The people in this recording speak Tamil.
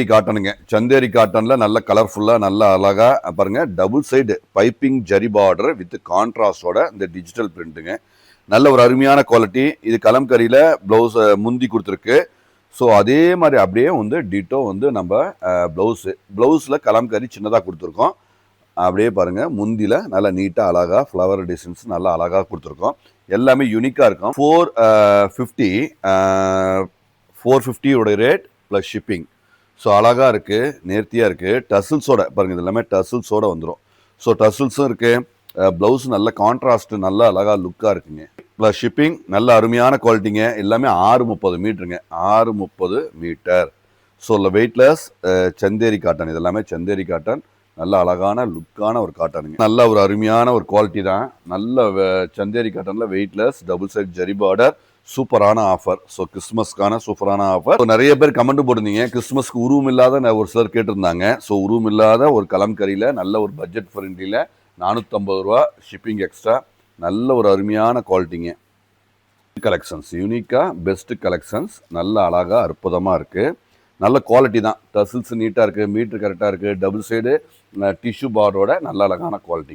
காட்டனுங்க. சந்தேரி காட்டன்ல நல்ல கலர்ஃபுல்லா நல்ல அழகா பாருங்க, double side piping zari border with கான்ட்ராஸ்டோட இந்த டிஜிட்டல் பிரிண்ட்டுங்க. நல்ல ஒரு அருமையான குவாலிட்டி. இது கலம்கரியில ப்ளவுஸ் முந்தி கொடுத்துருக்கு. ஸோ அதே மாதிரி அப்படியே வந்து டிட்டோ வந்து நம்ம ப்ளவுஸில் கலம்கரி சின்னதாக கொடுத்துருக்கோம். அப்படியே பாருங்க, முந்தில நல்லா நீட்டாக அழகா ஃப்ளவர் டிசைன்ஸ் நல்லா அழகாக கொடுத்துருக்கோம். எல்லாமே யூனிக்காக இருக்கும். 450 450 ரேட் ப்ளஸ் ஷிப்பிங். ஸோ அழகாக இருக்குது, நேர்த்தியாக இருக்குது. டசில்ஸோட பாருங்கள், இது எல்லாமே டசில்ஸோட வந்துடும். ஸோ டசில்ஸும் இருக்குது. ப்ளவுஸ் நல்ல கான்ட்ராஸ்ட் நல்லா அழகாக லுக்காக இருக்குங்க. ப்ளஸ் ஷிப்பிங் நல்ல அருமையான குவாலிட்டிங்க. எல்லாமே 630 மீட்டருங்க. 630 மீட்டர். ஸோ இல்லை வெயிட்லெஸ் சந்தேரி காட்டன். இது எல்லாமே சந்தேரி காட்டன். நல்ல அழகான லுக்கான ஒரு காட்டனுங்க. நல்ல ஒரு அருமையான ஒரு குவாலிட்டி தான். நல்ல சந்தேரி காட்டனில் weightless double side zari border. சூப்பரான ஆஃபர். ஸோ கிறிஸ்மஸ்க்கான சூப்பரான ஆஃபர். நிறைய பேர் கமெண்ட் போட்டிருந்தீங்க, கிறிஸ்மஸ்க்கு உருவம் இல்லாத ஒரு சிலர் கேட்டிருந்தாங்க. ஸோ உருவம் இல்லாத ஒரு கலம்கரியில் நல்ல ஒரு பட்ஜெட் ஃப்ரெண்ட்லியில் 450 ரூபா ஷிப்பிங் எக்ஸ்ட்ரா. நல்ல ஒரு அருமையான குவாலிட்டிங்க. கலெக்ஷன்ஸ் யூனிக்காக பெஸ்ட் கலெக்ஷன்ஸ். நல்ல அழகாக அற்புதமாக இருக்குது. நல்ல குவாலிட்டி தான். டசில்ஸ் நீட்டாக இருக்குது, மீட்ரு கரெக்டாக இருக்குது, டபுள் சைடு டிஷ்யூ பார்டரோட நல்ல அழகான குவாலிட்டிங்க.